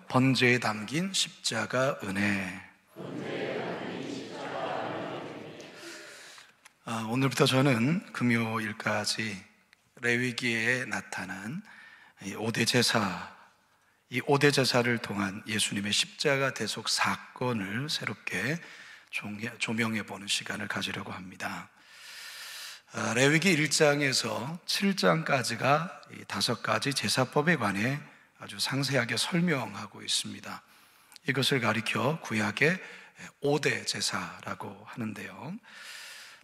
번제에 담긴 십자가 은혜. 오늘부터 저는 금요일까지 레위기에 나타난 이 5대 제사, 이 5대 제사를 통한 예수님의 십자가 대속 사건을 새롭게 조명해 보는 시간을 가지려고 합니다. 레위기 1장에서 7장까지가 이 5가지 제사법에 관해 아주 상세하게 설명하고 있습니다. 이것을 가리켜 구약의 5대 제사라고 하는데요,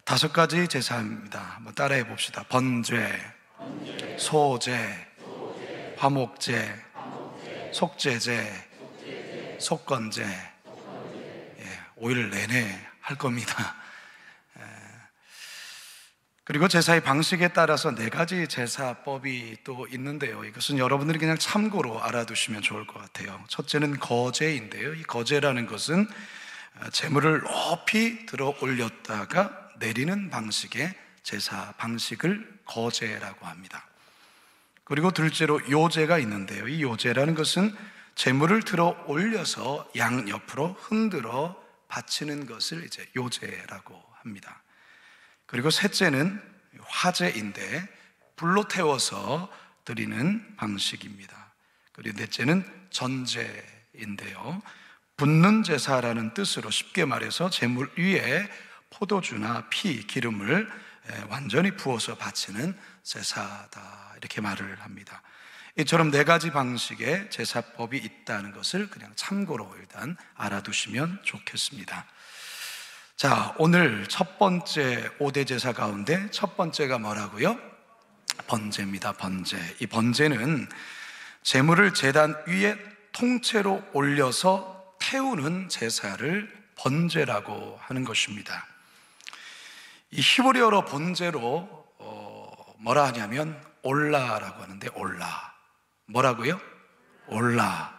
5가지 제사입니다. 한번 따라해 봅시다. 번제, 소제, 화목제, 속제제, 속건제. 5일 내내 할 겁니다. 그리고 제사의 방식에 따라서 4가지 제사법이 또 있는데요, 이것은 여러분들이 그냥 참고로 알아두시면 좋을 것 같아요. 첫째는 거제인데요, 이 거제라는 것은 제물을 높이 들어 올렸다가 내리는 방식의 제사 방식을 거제라고 합니다. 그리고 둘째로 요제가 있는데요, 이 요제라는 것은 제물을 들어 올려서 양옆으로 흔들어 바치는 것을 이제 요제라고 합니다. 그리고 셋째는 화제인데 불로 태워서 드리는 방식입니다. 그리고 넷째는 전제인데요, 붓는 제사라는 뜻으로 쉽게 말해서 제물 위에 포도주나 피, 기름을 완전히 부어서 바치는 제사다, 이렇게 말을 합니다. 이처럼 4가지 방식의 제사법이 있다는 것을 그냥 참고로 일단 알아두시면 좋겠습니다. 자, 오늘 첫 번째 5대 제사 가운데 첫 번째가 뭐라고요? 번제입니다. 번제. 이 번제는 제물을 제단 위에 통째로 올려서 태우는 제사를 번제라고 하는 것입니다. 이 히브리어로 번제로 뭐라 하냐면 올라라고 하는데, 올라. 뭐라고요? 올라.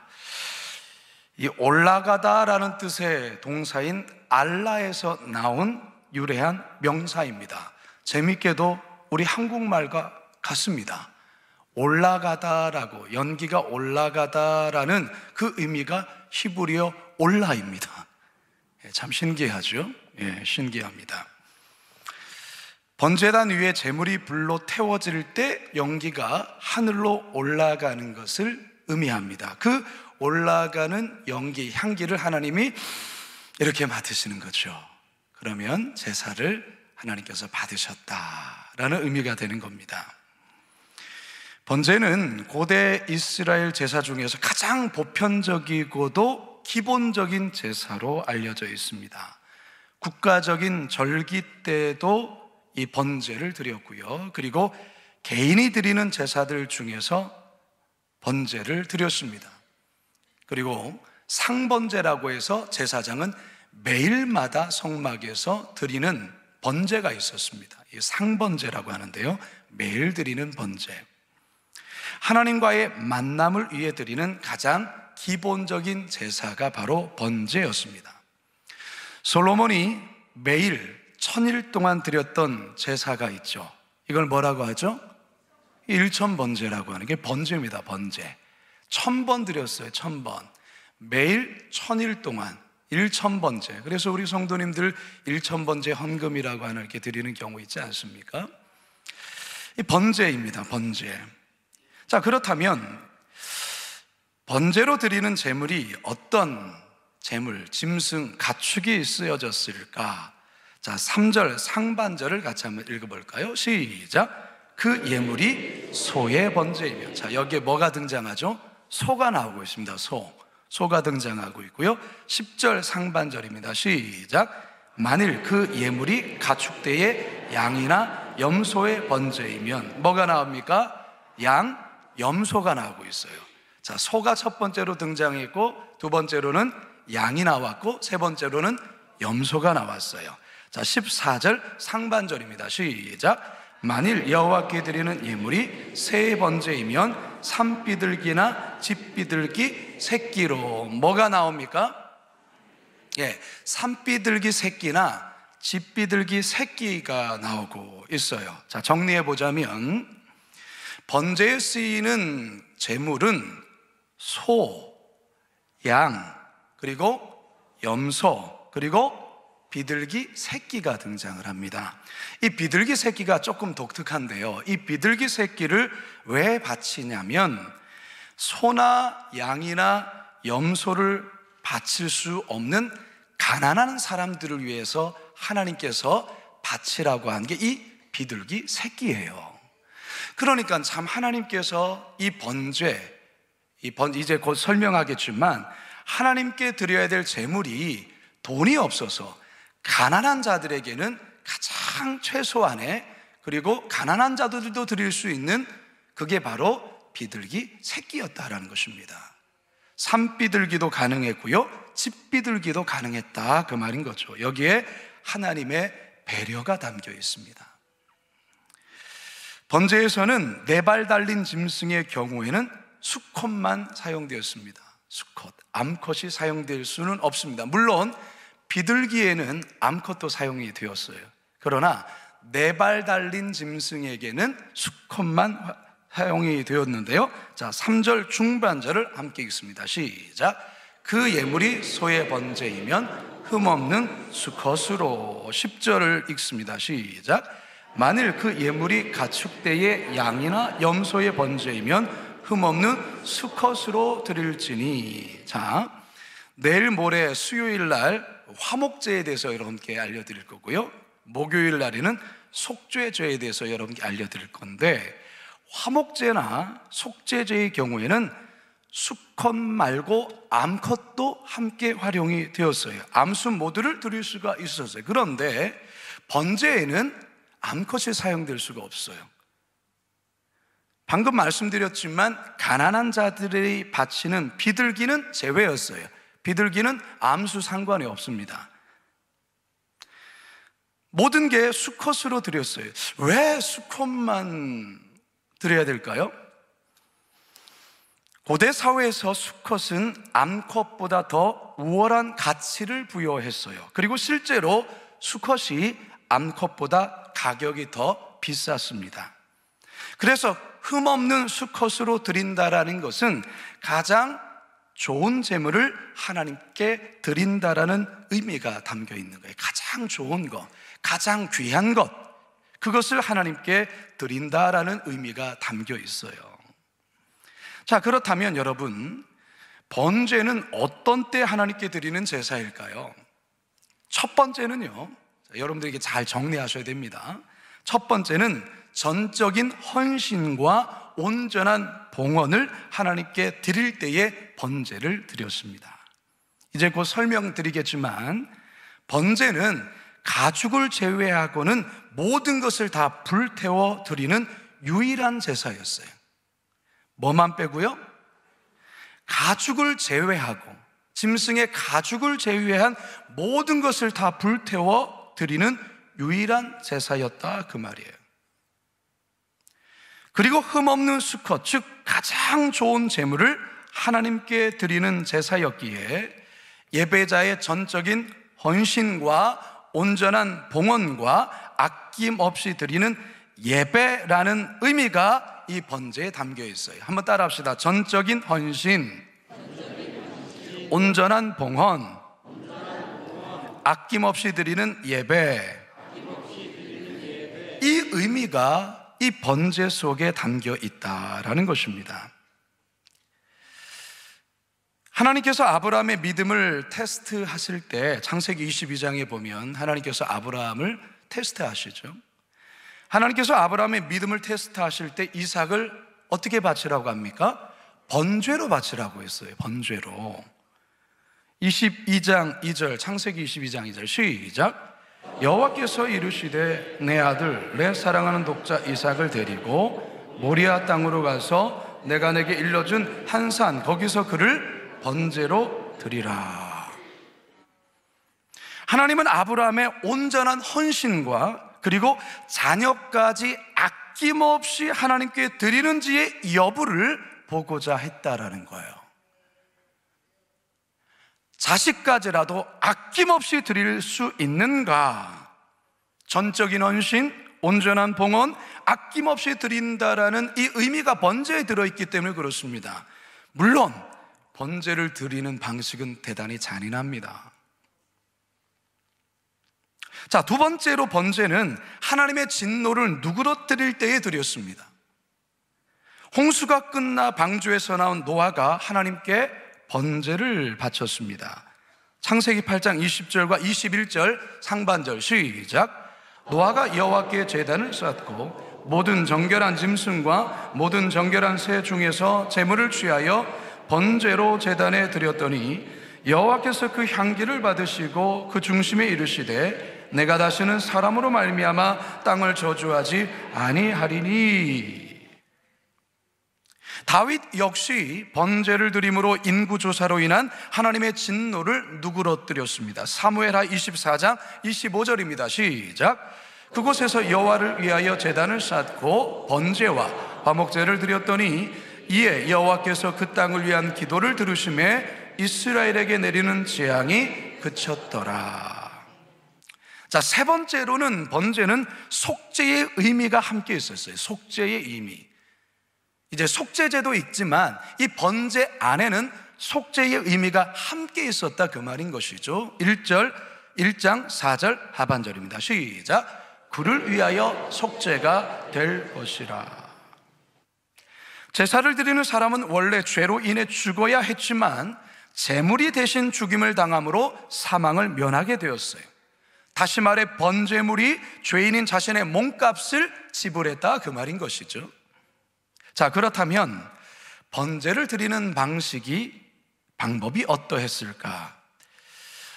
이 올라가다라는 뜻의 동사인 알라에서 나온 유래한 명사입니다. 재밌게도 우리 한국말과 같습니다. 올라가다라고, 연기가 올라가다라는 그 의미가 히브리어 올라입니다. 참 신기하죠? 신기합니다. 번제단 위에 제물이 불로 태워질 때 연기가 하늘로 올라가는 것을 의미합니다. 그 올라가는 연기, 향기를 하나님이 이렇게 맡으시는 거죠. 그러면 제사를 하나님께서 받으셨다라는 의미가 되는 겁니다. 번제는 고대 이스라엘 제사 중에서 가장 보편적이고도 기본적인 제사로 알려져 있습니다. 국가적인 절기 때도 이 번제를 드렸고요, 그리고 개인이 드리는 제사들 중에서 번제를 드렸습니다. 그리고 상번제라고 해서 제사장은 매일마다 성막에서 드리는 번제가 있었습니다. 이 상번제라고 하는데요, 매일 드리는 번제. 하나님과의 만남을 위해 드리는 가장 기본적인 제사가 바로 번제였습니다. 솔로몬이 매일 1000일 동안 드렸던 제사가 있죠. 이걸 뭐라고 하죠? 일천번제라고 하는 게 번제입니다. 번제. 1000번 드렸어요. 1000번. 매일 1000일 동안 1000번제. 그래서 우리 성도님들 1000번제 헌금이라고 하는 이렇게 드리는 경우 있지 않습니까? 이 번제입니다. 번제. 자, 그렇다면 번제로 드리는 제물이 어떤 제물, 짐승, 가축이 쓰여졌을까? 자, 3절 상반절을 같이 한번 읽어볼까요? 시작. 그 예물이 소의 번제이며. 자, 여기에 뭐가 등장하죠? 소가 나오고 있습니다. 소가 등장하고 있고요. 10절 상반절입니다. 시작. 만일 그 예물이 가축대의 양이나 염소의 번제이면 뭐가 나옵니까? 양, 염소가 나오고 있어요. 자, 소가 첫 번째로 등장했고, 두 번째로는 양이 나왔고, 세 번째로는 염소가 나왔어요. 자, 14절 상반절입니다. 시작. 만일 여호와께 드리는 예물이 새 번제이면 산비둘기나 집비둘기 새끼로 뭐가 나옵니까? 산비둘기 새끼나 집비둘기 새끼가 나오고 있어요. 자, 정리해 보자면 번제에 쓰이는 제물은 소, 양, 그리고 염소, 그리고 비둘기 새끼가 등장을 합니다. 이 비둘기 새끼가 조금 독특한데요, 이 비둘기 새끼를 왜 바치냐면 소나 양이나 염소를 바칠 수 없는 가난한 사람들을 위해서 하나님께서 바치라고 한 게 이 비둘기 새끼예요. 그러니까 참 하나님께서 이 번제, 이제 곧 설명하겠지만 하나님께 드려야 될 제물이 돈이 없어서 가난한 자들에게는 가장 최소한의, 그리고 가난한 자들도 드릴 수 있는 그게 바로 비둘기 새끼였다라는 것입니다. 산비둘기도 가능했고요, 집비둘기도 가능했다, 그 말인 거죠. 여기에 하나님의 배려가 담겨 있습니다. 번제에서는 4발 달린 짐승의 경우에는 수컷만 사용되었습니다. 수컷, 암컷이 사용될 수는 없습니다. 물론 비둘기에는 암컷도 사용이 되었어요. 그러나 4발 달린 짐승에게는 수컷만 사용이 되었는데요. 자, 3절 중반절을 함께 읽습니다. 시작. 그 예물이 소의 번제이면 흠없는 수컷으로. 10절을 읽습니다. 시작. 만일 그 예물이 가축대의 양이나 염소의 번제이면 흠없는 수컷으로 드릴지니. 자, 내일 모레 수요일 날 화목제에 대해서 여러분께 알려드릴 거고요, 목요일 날에는 속죄제에 대해서 여러분께 알려드릴 건데, 화목제나 속죄제의 경우에는 수컷 말고 암컷도 함께 활용이 되었어요. 암수 모두를 드릴 수가 있었어요. 그런데 번제에는 암컷이 사용될 수가 없어요. 방금 말씀드렸지만 가난한 자들이 바치는 비둘기는 제외였어요. 비둘기는 암수 상관이 없습니다. 모든 게 수컷으로 드렸어요. 왜 수컷만 드려야 될까요? 고대 사회에서 수컷은 암컷보다 더 우월한 가치를 부여했어요. 그리고 실제로 수컷이 암컷보다 가격이 더 비쌌습니다. 그래서 흠없는 수컷으로 드린다라는 것은 가장 좋은 제물을 하나님께 드린다라는 의미가 담겨 있는 거예요. 가장 좋은 것, 가장 귀한 것, 그것을 하나님께 드린다라는 의미가 담겨 있어요. 자, 그렇다면 여러분, 번제는 어떤 때 하나님께 드리는 제사일까요? 첫 번째는요, 여러분들에게 잘 정리하셔야 됩니다. 첫 번째는 전적인 헌신과 온전한 봉헌을 하나님께 드릴 때에 번제를 드렸습니다. 이제 곧 설명드리겠지만, 번제는 가축을 제외하고는 모든 것을 다 불태워 드리는 유일한 제사였어요. 뭐만 빼고요? 가축을 제외하고, 짐승의 가축을 제외한 모든 것을 다 불태워 드리는 유일한 제사였다, 그 말이에요. 그리고 흠없는 수컷, 즉 가장 좋은 제물을 하나님께 드리는 제사였기에 예배자의 전적인 헌신과 온전한 봉헌과 아낌없이 드리는 예배라는 의미가 이 번제에 담겨 있어요. 한번 따라 합시다. 전적인 헌신, 온전한 봉헌, 아낌없이 드리는 예배. 이 의미가 이 번제 속에 담겨 있다라는 것입니다. 하나님께서 아브라함의 믿음을 테스트하실 때 창세기 22장에 보면 하나님께서 아브라함을 테스트하시죠. 하나님께서 아브라함의 믿음을 테스트하실 때 이삭을 어떻게 바치라고 합니까? 번제로 바치라고 했어요. 번제로. 22장 2절, 창세기 22장 2절 시작. 여호와께서 이르시되 내 아들 내 사랑하는 독자 이삭을 데리고 모리아 땅으로 가서 내가 내게 일러준 한 산 거기서 그를 번제로 드리라. 하나님은 아브라함의 온전한 헌신과 그리고 자녀까지 아낌없이 하나님께 드리는지의 여부를 보고자 했다라는 거예요. 자식까지라도 아낌없이 드릴 수 있는가? 전적인 헌신, 온전한 봉헌, 아낌없이 드린다라는 이 의미가 번제에 들어있기 때문에 그렇습니다. 물론 번제를 드리는 방식은 대단히 잔인합니다. 자, 두 번째로 번제는 하나님의 진노를 누그러뜨릴 때에 드렸습니다. 홍수가 끝나 방주에서 나온 노아가 하나님께 번제를 바쳤습니다. 창세기 8장 20절과 21절 상반절 시작. 노아가 여호와께 제단을 쌓고 모든 정결한 짐승과 모든 정결한 새 중에서 제물을 취하여 번제로 제단에 드렸더니 여호와께서 그 향기를 받으시고 그 중심에 이르시되 내가 다시는 사람으로 말미암아 땅을 저주하지 아니하리니. 다윗 역시 번제를 드림으로 인구조사로 인한 하나님의 진노를 누그러뜨렸습니다. 사무엘하 24장 25절입니다. 시작. 그곳에서 여호와를 위하여 제단을 쌓고 번제와 화목제를 드렸더니 이에 여호와께서 그 땅을 위한 기도를 들으심에 이스라엘에게 내리는 재앙이 그쳤더라. 자, 세 번째로는 번제는 속죄의 의미가 함께 있었어요. 속죄의 의미. 이제 속죄제도 있지만 이 번제 안에는 속죄의 의미가 함께 있었다, 그 말인 것이죠. 1장 4절 하반절입니다. 시작. 그를 위하여 속죄가 될 것이라. 제사를 드리는 사람은 원래 죄로 인해 죽어야 했지만 제물이 대신 죽임을 당함으로 사망을 면하게 되었어요. 다시 말해 번제물이 죄인인 자신의 몸값을 지불했다, 그 말인 것이죠. 자, 그렇다면 번제를 드리는 방법이 어떠했을까?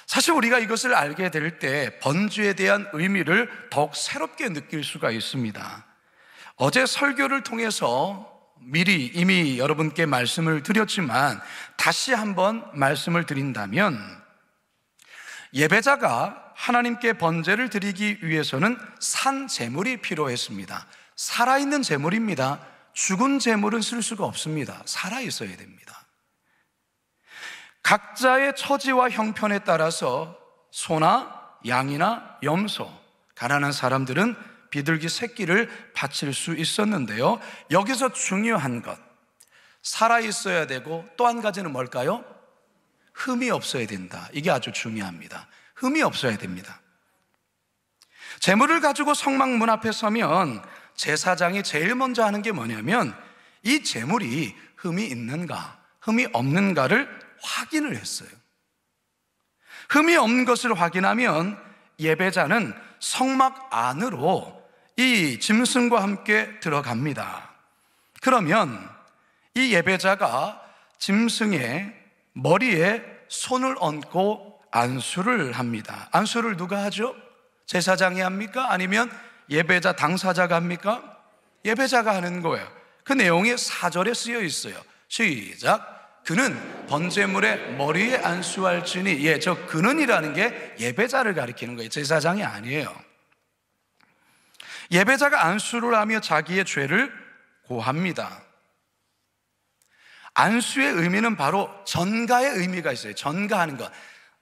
사실 우리가 이것을 알게 될 때 번제에 대한 의미를 더욱 새롭게 느낄 수가 있습니다. 어제 설교를 통해서 미리 이미 여러분께 말씀을 드렸지만 다시 한번 말씀을 드린다면, 예배자가 하나님께 번제를 드리기 위해서는 산 제물이 필요했습니다. 살아있는 제물입니다. 죽은 제물은 쓸 수가 없습니다. 살아있어야 됩니다. 각자의 처지와 형편에 따라서 소나 양이나 염소, 가난한 사람들은 비둘기 새끼를 바칠 수 있었는데요, 여기서 중요한 것, 살아있어야 되고 또 한 가지는 뭘까요? 흠이 없어야 된다. 이게 아주 중요합니다. 흠이 없어야 됩니다. 제물을 가지고 성막 문 앞에 서면 제사장이 제일 먼저 하는 게 뭐냐면 이 제물이 흠이 있는가 흠이 없는가를 확인을 했어요. 흠이 없는 것을 확인하면 예배자는 성막 안으로 이 짐승과 함께 들어갑니다. 그러면 이 예배자가 짐승의 머리에 손을 얹고 안수를 합니다. 안수를 누가 하죠? 제사장이 합니까? 아니면 예배자 당사자가 합니까? 예배자가 하는 거예요. 그 내용이 4절에 쓰여 있어요. 시작. 그는 번제물의 머리에 안수할지니. 저 그는이라는 게 예배자를 가리키는 거예요. 제사장이 아니에요. 예배자가 안수를 하며 자기의 죄를 고합니다. 안수의 의미는 바로 전가의 의미가 있어요. 전가하는 것.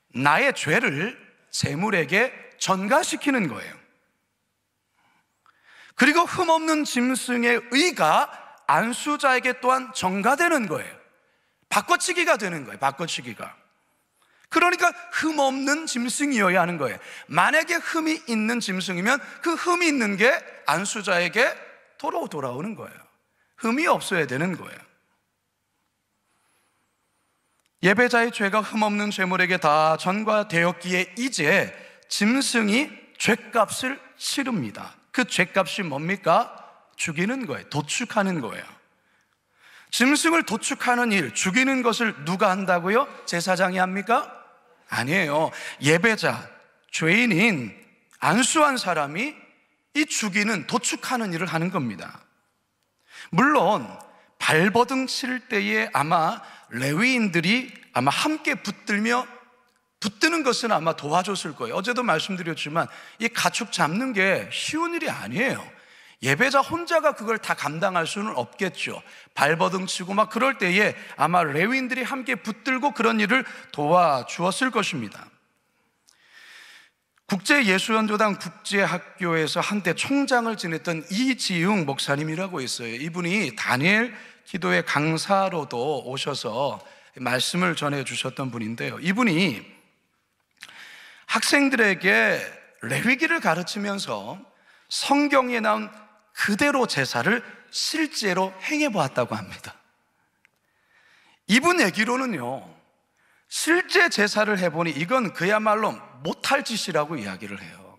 나의 죄를 제물에게 전가시키는 거예요. 그리고 흠없는 짐승의 의가 안수자에게 또한 전가되는 거예요. 바꿔치기가 되는 거예요. 바꿔치기가. 그러니까 흠없는 짐승이어야 하는 거예요. 만약에 흠이 있는 짐승이면 그 흠이 있는 게 안수자에게 돌아오는 거예요. 흠이 없어야 되는 거예요. 예배자의 죄가 흠없는 제물에게 다 전가되었기에 이제 짐승이 죄값을 치릅니다. 그 죄값이 뭡니까? 죽이는 거예요. 도축하는 거예요. 짐승을 도축하는 일, 죽이는 것을 누가 한다고요? 제사장이 합니까? 아니에요. 예배자, 죄인인 안수한 사람이 이 죽이는, 도축하는 일을 하는 겁니다. 물론 발버둥 칠 때에 아마 레위인들이 아마 함께 붙드는 것은 아마 도와줬을 거예요. 어제도 말씀드렸지만 이 가축 잡는 게 쉬운 일이 아니에요. 예배자 혼자가 그걸 다 감당할 수는 없겠죠. 발버둥 치고 막 그럴 때에 아마 레위인들이 함께 붙들고 그런 일을 도와주었을 것입니다. 국제예수연조당 국제학교에서 한때 총장을 지냈던 이지웅 목사님이라고 있어요. 이분이 다니엘 기도의 강사로도 오셔서 말씀을 전해 주셨던 분인데요. 이분이 학생들에게 레위기를 가르치면서 성경에 나온 그대로 제사를 실제로 행해 보았다고 합니다. 이분 얘기로는요, 실제 제사를 해보니 이건 그야말로 못할 짓이라고 이야기를 해요.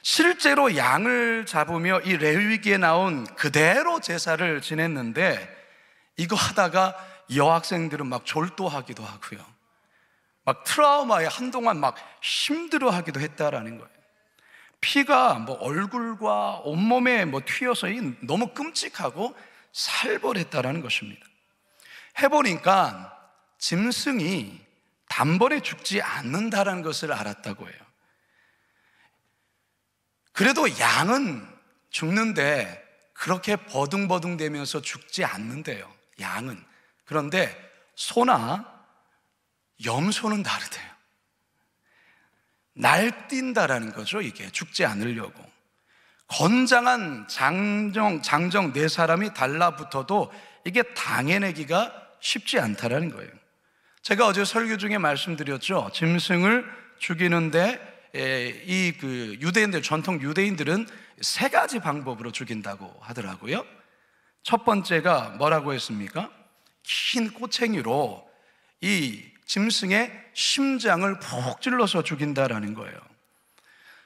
실제로 양을 잡으며 이 레위기에 나온 그대로 제사를 지냈는데, 이거 하다가 여학생들은 막 졸도하기도 하고요, 막 트라우마에 한동안 막 힘들어하기도 했다라는 거예요. 피가 뭐 얼굴과 온몸에 뭐 튀어서 너무 끔찍하고 살벌했다라는 것입니다. 해보니까 짐승이 단번에 죽지 않는다라는 것을 알았다고 해요. 그래도 양은 죽는데 그렇게 버둥버둥대면서 죽지 않는데요, 양은. 그런데 소나 염소는 다르대요. 날뛴다라는 거죠. 이게 죽지 않으려고. 건장한 장정 네 사람이 달라붙어도 이게 당해내기가 쉽지 않다라는 거예요. 제가 어제 설교 중에 말씀드렸죠. 짐승을 죽이는데 유대인들, 전통 유대인들은 세 가지 방법으로 죽인다고 하더라고요. 첫 번째가 뭐라고 했습니까? 긴 꼬챙이로 이 짐승의 심장을 푹 찔러서 죽인다라는 거예요.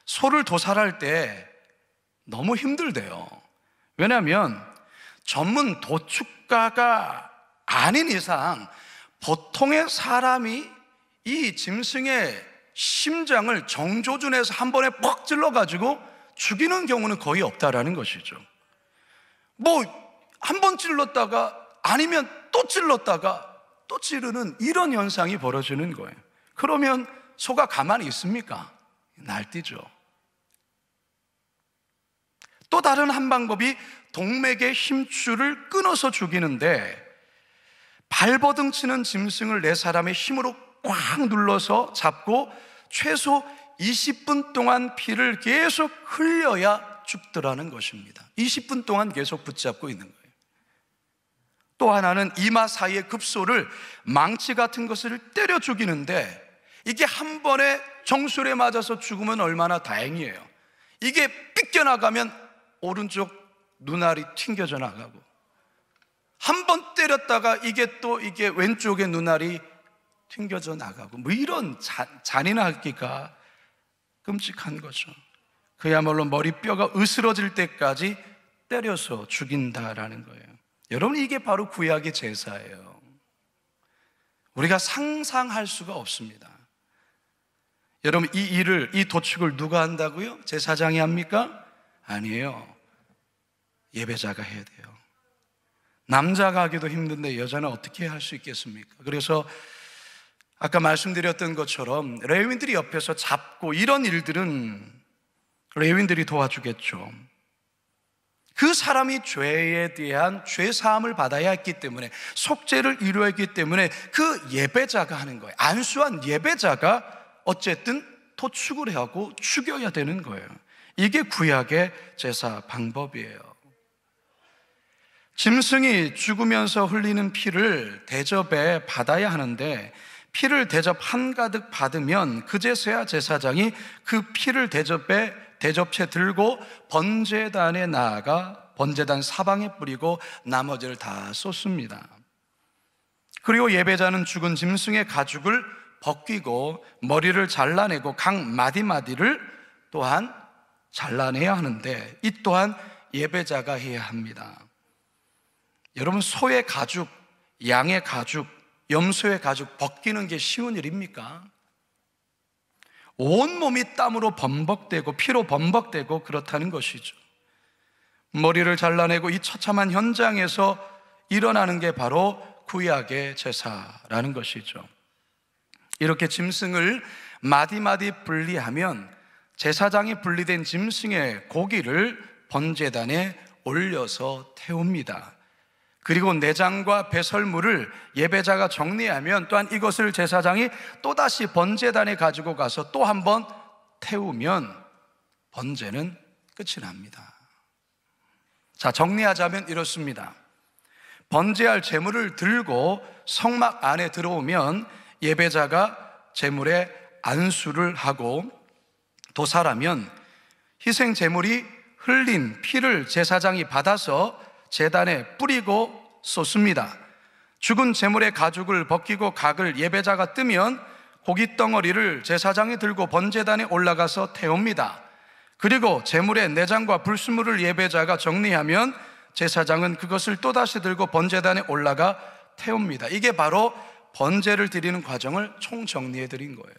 소를 도살할 때 너무 힘들대요. 왜냐하면 전문 도축가가 아닌 이상 보통의 사람이 이 짐승의 심장을 정조준해서 한 번에 퍽 찔러가지고 죽이는 경우는 거의 없다라는 것이죠. 뭐 한 번 찔렀다가 아니면 또 찔렀다가 또 찌르는 이런 현상이 벌어지는 거예요. 그러면 소가 가만히 있습니까? 날뛰죠. 또 다른 한 방법이 동맥의 힘줄을 끊어서 죽이는데, 발버둥 치는 짐승을 네 사람의 힘으로 꽉 눌러서 잡고 최소 20분 동안 피를 계속 흘려야 죽더라는 것입니다. 20분 동안 계속 붙잡고 있는 거예요. 또 하나는 이마 사이의 급소를 망치 같은 것을 때려 죽이는데, 이게 한 번에 정술에 맞아서 죽으면 얼마나 다행이에요. 이게 삐껴나가면 오른쪽 눈알이 튕겨져 나가고, 한 번 때렸다가 이게 왼쪽의 눈알이 튕겨져 나가고, 뭐 이런 잔인하기가 끔찍한 거죠. 그야말로 머리뼈가 으스러질 때까지 때려서 죽인다라는 거예요. 여러분, 이게 바로 구약의 제사예요. 우리가 상상할 수가 없습니다. 여러분, 이 도축을 누가 한다고요? 제사장이 합니까? 아니에요. 예배자가 해야 돼요. 남자가 하기도 힘든데 여자는 어떻게 할 수 있겠습니까? 그래서 아까 말씀드렸던 것처럼 레위인들이 옆에서 잡고, 이런 일들은 레위인들이 도와주겠죠. 그 사람이 죄에 대한 죄사함을 받아야 했기 때문에, 속죄를 이루어야 했기 때문에 그 예배자가 하는 거예요. 안수한 예배자가 어쨌든 도축을 하고 죽여야 되는 거예요. 이게 구약의 제사 방법이에요. 짐승이 죽으면서 흘리는 피를 대접에 받아야 하는데, 피를 대접 한가득 받으면 그제서야 제사장이 그 피를 대접채 들고 번제단에 나아가 번제단 사방에 뿌리고 나머지를 다 쏟습니다. 그리고 예배자는 죽은 짐승의 가죽을 벗기고 머리를 잘라내고 각 마디마디를 또한 잘라내야 하는데, 이 또한 예배자가 해야 합니다. 여러분, 소의 가죽, 양의 가죽, 염소의 가죽 벗기는 게 쉬운 일입니까? 온몸이 땀으로 범벅되고 피로 범벅되고 그렇다는 것이죠. 머리를 잘라내고 이 처참한 현장에서 일어나는 게 바로 구약의 제사라는 것이죠. 이렇게 짐승을 마디마디 분리하면 제사장이 분리된 짐승의 고기를 번제단에 올려서 태웁니다. 그리고 내장과 배설물을 예배자가 정리하면 또한 이것을 제사장이 또다시 번제단에 가지고 가서 또 한 번 태우면 번제는 끝이 납니다. 자, 정리하자면 이렇습니다. 번제할 제물을 들고 성막 안에 들어오면 예배자가 제물에 안수를 하고 도살하면 희생 제물이 흘린 피를 제사장이 받아서 제단에 뿌리고 쏟습니다. 죽은 제물의 가죽을 벗기고 각을 예배자가 뜨면 고기 덩어리를 제사장이 들고 번제단에 올라가서 태웁니다. 그리고 제물의 내장과 불순물을 예배자가 정리하면 제사장은 그것을 또다시 들고 번제단에 올라가 태웁니다. 이게 바로 번제를 드리는 과정을 총정리해 드린 거예요.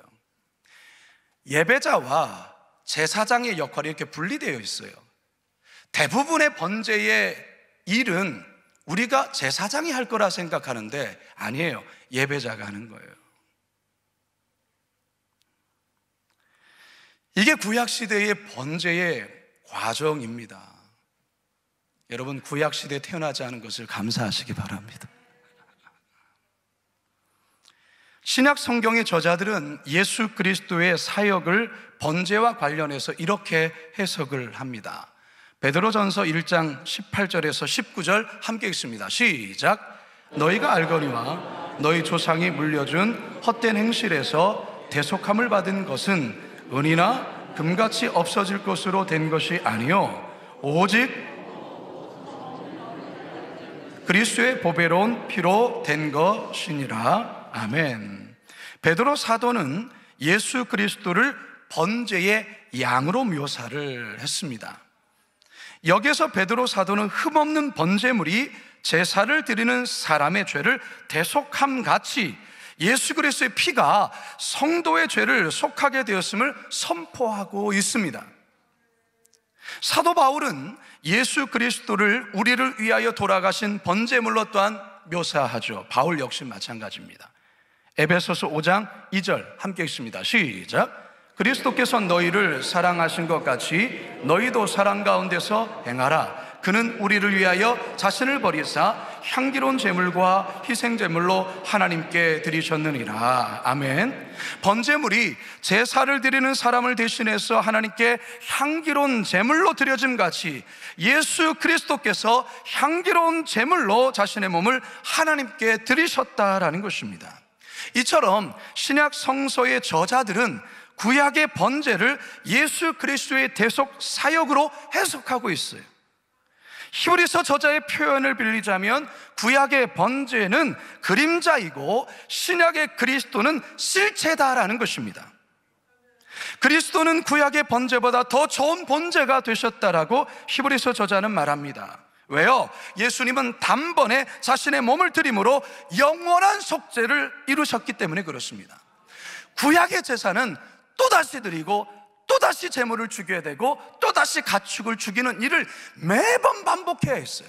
예배자와 제사장의 역할이 이렇게 분리되어 있어요. 대부분의 번제의 일은 우리가 제사장이 할 거라 생각하는데 아니에요. 예배자가 하는 거예요. 이게 구약시대의 번제의 과정입니다. 여러분, 구약시대에 태어나지 않은 것을 감사하시기 바랍니다. 신약 성경의 저자들은 예수 그리스도의 사역을 번제와 관련해서 이렇게 해석을 합니다. 베드로전서 1장 18절에서 19절 함께 읽습니다. 시작. 너희가 알거니와 너희 조상이 물려준 헛된 행실에서 대속함을 받은 것은 은이나 금같이 없어질 것으로 된 것이 아니요 오직 그리스도의 보배로운 피로 된 것이니라. 아멘. 베드로 사도는 예수 그리스도를 번제의 양으로 묘사를 했습니다. 여기서 베드로 사도는 흠없는 번제물이 제사를 드리는 사람의 죄를 대속함 같이 예수 그리스도의 피가 성도의 죄를 속하게 되었음을 선포하고 있습니다. 사도 바울은 예수 그리스도를 우리를 위하여 돌아가신 번제물로 또한 묘사하죠. 바울 역시 마찬가지입니다. 에베소서 5장 2절 함께 읽습니다. 시작. 그리스도께서 너희를 사랑하신 것 같이 너희도 사랑 가운데서 행하라. 그는 우리를 위하여 자신을 버리사 향기로운 제물과 희생 제물로 하나님께 드리셨느니라. 아멘. 번제물이 제사를 드리는 사람을 대신해서 하나님께 향기로운 제물로 드려짐 같이 예수 그리스도께서 향기로운 제물로 자신의 몸을 하나님께 드리셨다라는 것입니다. 이처럼 신약 성서의 저자들은 구약의 번제를 예수 그리스도의 대속 사역으로 해석하고 있어요. 히브리서 저자의 표현을 빌리자면 구약의 번제는 그림자이고 신약의 그리스도는 실체다라는 것입니다. 그리스도는 구약의 번제보다 더 좋은 번제가 되셨다라고 히브리서 저자는 말합니다. 왜요? 예수님은 단번에 자신의 몸을 드림으로 영원한 속죄를 이루셨기 때문에 그렇습니다. 구약의 제사는 또다시 드리고 또다시 제물을 죽여야 되고 또다시 가축을 죽이는 일을 매번 반복해야 했어요.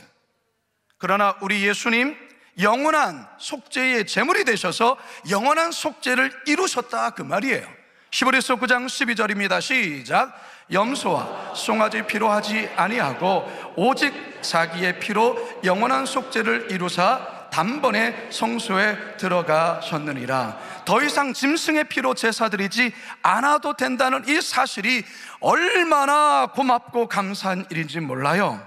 그러나 우리 예수님 영원한 속죄의 제물이 되셔서 영원한 속죄를 이루셨다 그 말이에요. 히브리서 9장 12절입니다. 시작. 염소와 송아지 피로 하지 아니하고 오직 자기의 피로 영원한 속죄를 이루사 단번에 성소에 들어가셨느니라. 더 이상 짐승의 피로 제사드리지 않아도 된다는 이 사실이 얼마나 고맙고 감사한 일인지 몰라요.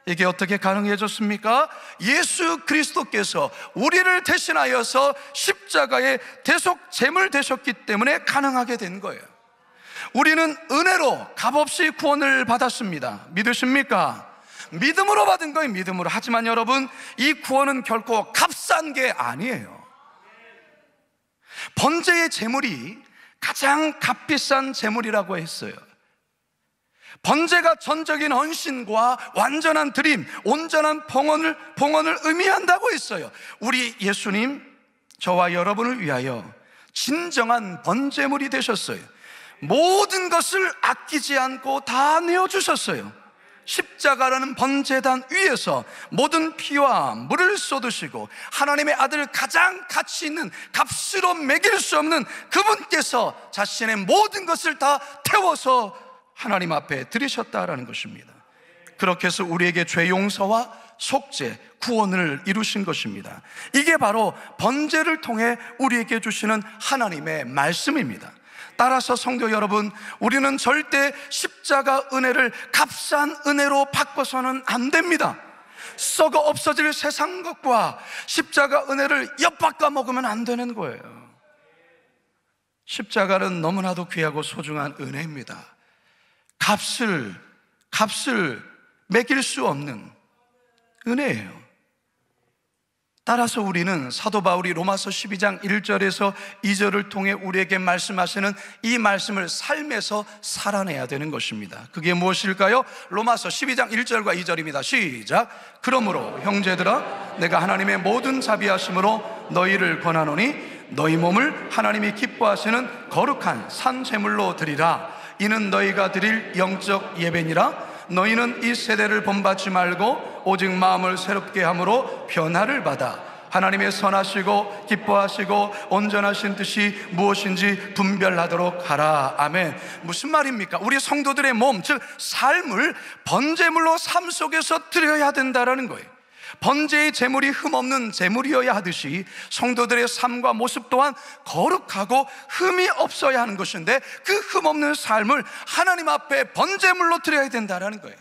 이게 어떻게 가능해졌습니까? 예수 그리스도께서 우리를 대신하여서 십자가의 대속 제물 되셨기 때문에 가능하게 된 거예요. 우리는 은혜로 값없이 구원을 받았습니다. 믿으십니까? 믿음으로 받은 거예요. 믿음으로. 하지만 여러분, 이 구원은 결코 값싼 게 아니에요. 번제의 제물이 가장 값비싼 제물이라고 했어요. 번제가 전적인 헌신과 완전한 드림, 온전한 봉헌을 의미한다고 했어요. 우리 예수님, 저와 여러분을 위하여 진정한 번제물이 되셨어요. 모든 것을 아끼지 않고 다 내어주셨어요. 십자가라는 번제단 위에서 모든 피와 물을 쏟으시고 하나님의 아들 가장 가치 있는 값으로 매길 수 없는 그분께서 자신의 모든 것을 다 태워서 하나님 앞에 드리셨다라는 것입니다. 그렇게 해서 우리에게 죄 용서와 속죄, 구원을 이루신 것입니다. 이게 바로 번제를 통해 우리에게 주시는 하나님의 말씀입니다. 따라서 성도 여러분, 우리는 절대 십자가 은혜를 값싼 은혜로 바꿔서는 안 됩니다. 썩어 없어질 세상 것과 십자가 은혜를 엿바꿔 먹으면 안 되는 거예요. 십자가는 너무나도 귀하고 소중한 은혜입니다. 값을 매길 수 없는 은혜예요. 따라서 우리는 사도 바울이 로마서 12장 1절에서 2절을 통해 우리에게 말씀하시는 이 말씀을 삶에서 살아내야 되는 것입니다. 그게 무엇일까요? 로마서 12장 1절과 2절입니다. 시작. 그러므로 형제들아, 내가 하나님의 모든 자비하심으로 너희를 권하노니 너희 몸을 하나님이 기뻐하시는 거룩한 산 제물로 드리라. 이는 너희가 드릴 영적 예배니라. 너희는 이 세대를 본받지 말고 오직 마음을 새롭게 함으로 변화를 받아 하나님의 선하시고 기뻐하시고 온전하신 뜻이 무엇인지 분별하도록 하라. 아멘. 무슨 말입니까? 우리 성도들의 몸, 즉 삶을 번제물로 삶 속에서 드려야 된다라는 거예요. 번제의 제물이 흠없는 제물이어야 하듯이 성도들의 삶과 모습 또한 거룩하고 흠이 없어야 하는 것인데, 그 흠없는 삶을 하나님 앞에 번제물로 드려야 된다는 거예요.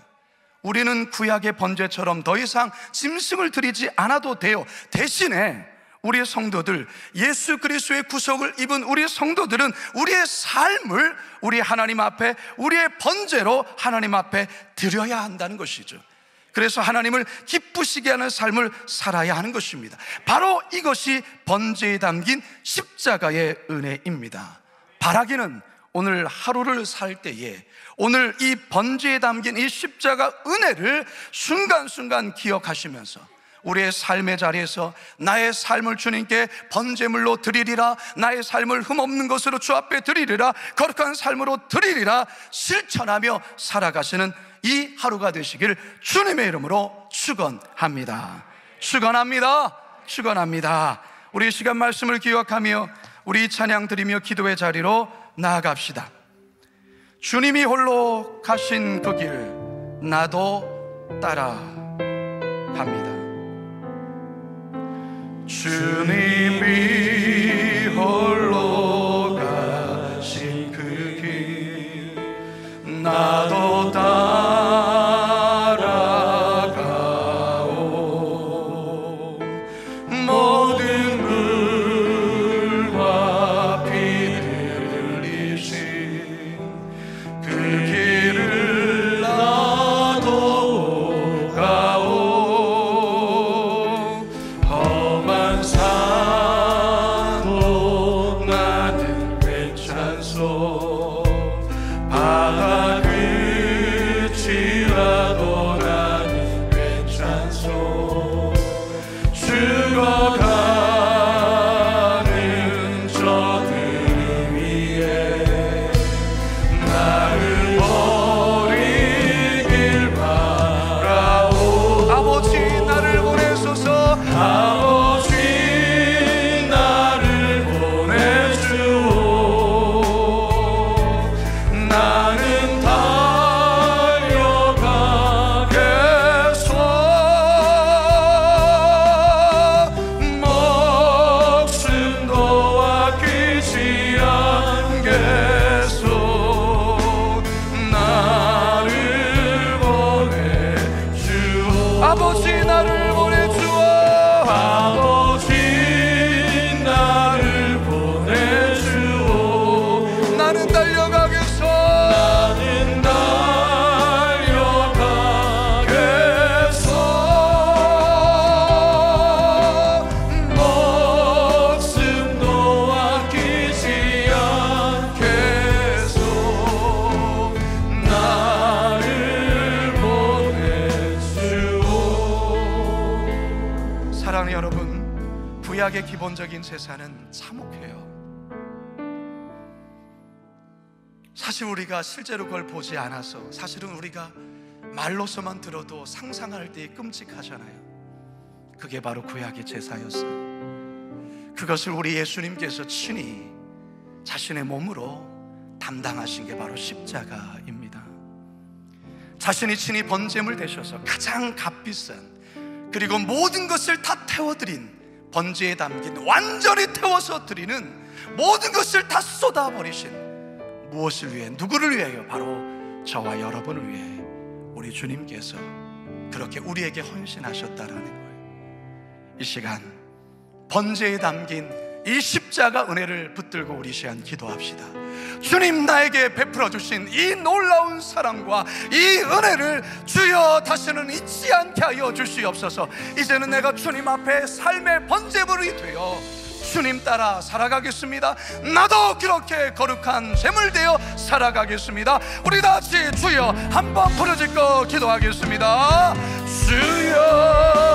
우리는 구약의 번제처럼 더 이상 짐승을 드리지 않아도 돼요. 대신에 우리의 성도들, 예수 그리스도의 구속을 입은 우리 성도들은 우리의 삶을 우리 하나님 앞에, 우리의 번제로 하나님 앞에 드려야 한다는 것이죠. 그래서 하나님을 기쁘시게 하는 삶을 살아야 하는 것입니다. 바로 이것이 번제에 담긴 십자가의 은혜입니다. 바라기는 오늘 하루를 살 때에 오늘 이 번제에 담긴 이 십자가 은혜를 순간순간 기억하시면서 우리의 삶의 자리에서 나의 삶을 주님께 번제물로 드리리라, 나의 삶을 흠없는 것으로 주 앞에 드리리라, 거룩한 삶으로 드리리라 실천하며 살아가시는 이 하루가 되시길 주님의 이름으로 축원합니다. 축원합니다. 축원합니다. 우리 시간 말씀을 기억하며 우리 찬양 드리며 기도의 자리로 나아갑시다. 주님이 홀로 가신 그 길 나도 따라갑니다. 주님이 홀로 가신 그 길 나도 따라가오. 모든 물과 피를 흘리신 그 길을 나도 가오. 험한 산도 나는 괜찮소. 바다 끝이라도 나는 괜찮소. 죽어가는 저들 위에 나를 버리길 바라오. 아버지 나를 보내소서. 아버지 나를 보내주오. 나는 달려가겠소. 목숨도 아끼지 않겠소. 나를 보내주오. 아버지 나를 보내주오. 아버지 나를 보내주오. 나는 달려가겠소. 나는 달려가겠소. 목숨도 아끼지 않겠소. 나를 보내주오. 사랑하는 여러분, 구약의 기본적인 제사는 참혹해요. 사실 우리가 실제로 그걸 보지 않아서, 사실은 우리가 말로서만 들어도 상상할 때 끔찍하잖아요. 그게 바로 구약의 제사였어요. 그것을 우리 예수님께서 친히 자신의 몸으로 담당하신 게 바로 십자가입니다. 자신이 친히 번제물 되셔서 가장 값비싼, 그리고 모든 것을 다 태워드린, 번제에 담긴, 완전히 태워서 드리는 모든 것을 다 쏟아버리신, 무엇을 위해, 누구를 위해요? 바로 저와 여러분을 위해 우리 주님께서 그렇게 우리에게 헌신하셨다라는 거예요. 이 시간 번제에 담긴 이 십자가 은혜를 붙들고 우리 시간 기도합시다. 주님, 나에게 베풀어 주신 이 놀라운 사랑과 이 은혜를 주여 다시는 잊지 않게 하여 주시옵소서. 이제는 내가 주님 앞에 삶의 번제물이 되어 주님 따라 살아가겠습니다. 나도 그렇게 거룩한 제물 되어 살아가겠습니다. 우리 다 같이 주여 한번 부르짖고 기도하겠습니다. 주여